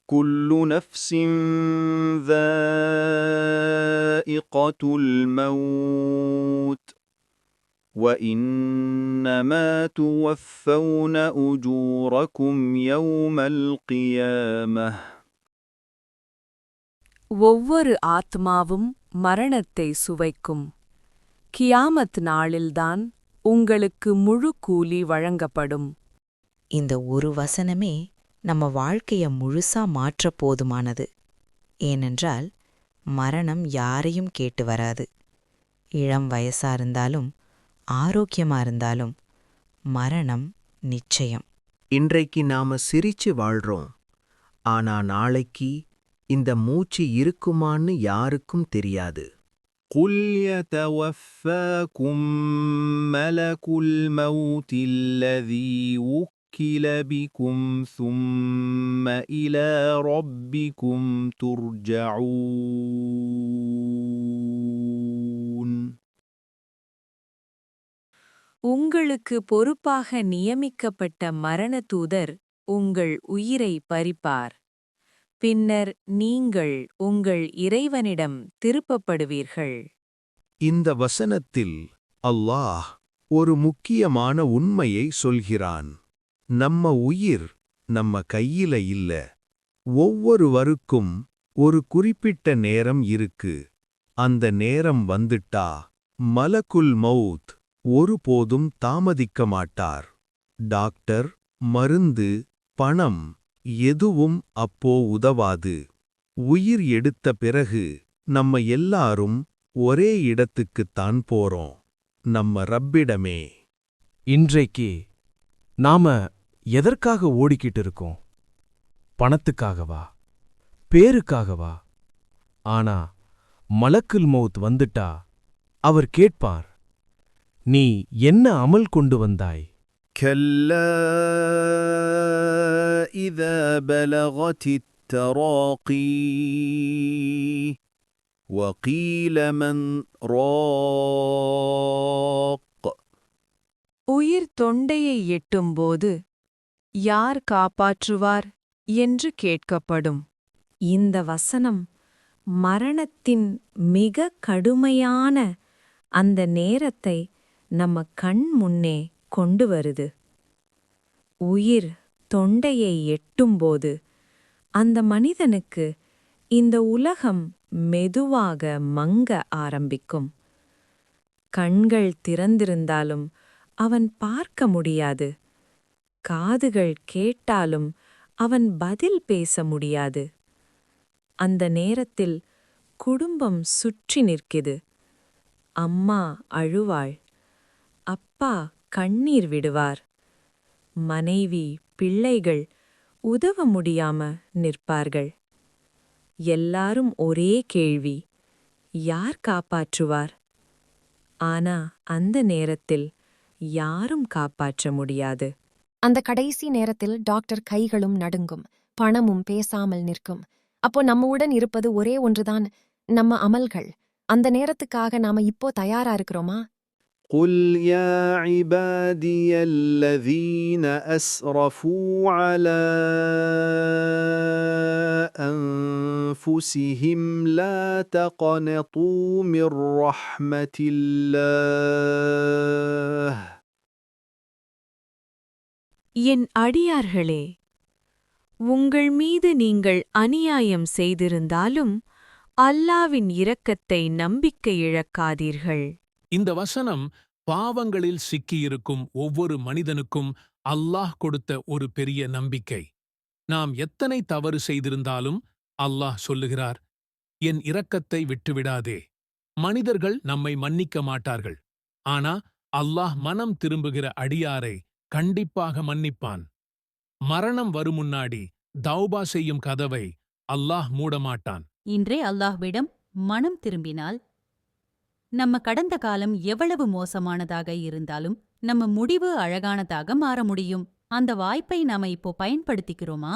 كل نفس ذائقة الموت وإنما توفون أجوركم يوم القيامة ஒவ்வொரு ஆத்மாவும் மரணத்தை சுவைக்கும். கியாமத் நாளில்தான் உங்களுக்கு முழு கூலி வழங்கப்படும். இந்த ஒரு வசனமே நம்ம வாழ்க்கைய முழுசா மாற்றப் போதுமானது. ஏனென்றால் மரணம் யாரையும் கேட்டு வராது. இளம் வயசா இருந்தாலும் ஆரோக்கியமா இருந்தாலும் மரணம் நிச்சயம். இன்றைக்கு நாம சிரிச்சு வாழ்றோம். ஆனா நாளைக்கு இந்த மூச்சு இருக்குமான்னு யாருக்கும் தெரியாது. قل يتوفاكم ملك الموت الذي وكل بكم ثم إلى ربكم ترجعون உங்களுக்கு பொறுப்பாக நியமிக்கப்பட்ட மரண தூதர் உங்கள் உயிரை பறிப்பார். பின்னர் நீங்கள் உங்கள் இறைவனிடம் திருப்பப்படுவீர்கள். இந்த வசனத்தில் அல்லாஹ் ஒரு முக்கியமான உண்மையை சொல்கிறான். நம்ம உயிர் நம்ம கையில இல்ல. ஒவ்வொருவருக்கும் ஒரு குறிப்பிட்ட நேரம் இருக்கு. அந்த நேரம் வந்துட்டா மலக்குல் மௌத் ஒருபோதும் தாமதிக்க மாட்டார். டாக்டர், மருந்து, பணம் எதுவும் அப்போ உதவாது. உயிர் எடுத்த பிறகு நம்ம எல்லாரும் ஒரே இடத்துக்குத்தான் போறோம், நம்ம ரப்பிடமே. இன்றைக்கு நாம எதற்காக ஓடிக்கிட்டு இருக்கோம்? பணத்துக்காகவா? பேருக்காகவா? ஆனா மலக்குல் மௌத் வந்துட்டா அவர் கேட்பார், நீ என்ன அமல் கொண்டு வந்தாய்? كلا إذا بلغت التراقي وقيل من راق உயிர் தொண்டையை எட்டும்போது யார் காப்பாற்றுவார் என்று கேட்கப்படும். இந்த வசனம் மரணத்தின் மிக கடுமையான அந்த நேரத்தை நம்ம கண் முன்னே கொண்டு வருது. உயிர் தொண்டையை எட்டும்போது அந்த மனிதனுக்கு இந்த உலகம் மெதுவாக மங்க ஆரம்பிக்கும். கண்கள் திறந்திருந்தாலும் அவன் பார்க்க முடியாது. காதுகள் கேட்டாலும் அவன் பதில் பேச முடியாது. அந்த நேரத்தில் குடும்பம் சுற்றி நிற்கிது. அம்மா அழுவாள், அப்பா கண்ணீர் விடுவார், மனைவி பிள்ளைகள் உதவ முடியாம நிற்பார்கள். எல்லாரும் ஒரே கேள்வி, யார் காப்பாற்றுவார்? ஆனா அந்த நேரத்தில் யாரும் காப்பாற்ற முடியாது. அந்த கடைசி நேரத்தில் டாக்டர் கைகளும் நடுங்கும், பணமும் பேசாமல் நிற்கும். அப்போ நம்முடன் இருப்பது ஒரே ஒன்றுதான், நம்ம அமல்கள். அந்த நேரத்துக்காக நாம இப்போ தயாரா இருக்கிறோமா? قل يا عبادي الذين أسرفوا على أنفسهم لا تقنطوا من رحمة الله என் அடியார்களே, உங்கள் மீது நீங்கள் அநியாயம் செய்திருந்தாலும் அல்லாவின் இரக்கத்தை நம்பிக்கை இழக்காதீர்கள். இந்த வசனம் பாவங்களில் சிக்கியிருக்கும் ஒவ்வொரு மனிதனுக்கும் அல்லாஹ் கொடுத்த ஒரு பெரிய நம்பிக்கை. நாம் எத்தனை தவறு செய்திருந்தாலும் அல்லாஹ் சொல்லுகிறார், என் இரக்கத்தை விட்டுவிடாதே. மனிதர்கள் நம்மை மன்னிக்க மாட்டார்கள். ஆனா அல்லாஹ் மனம் திரும்புகிற அடியாரை கண்டிப்பாக மன்னிப்பான். மரணம் வரும் முன்னாடி தௌபா செய்யும் கதவை அல்லாஹ் மூடமாட்டான். இன்றே அல்லாஹ்விடம் மனம் திரும்பினால் நம்ம கடந்த காலம் எவ்வளவு மோசமானதாக இருந்தாலும் நம்ம முடிவு அழகானதாக மாற முடியும். அந்த வாய்ப்பை நாம இப்போ பயன்படுத்திக்கிறோமா?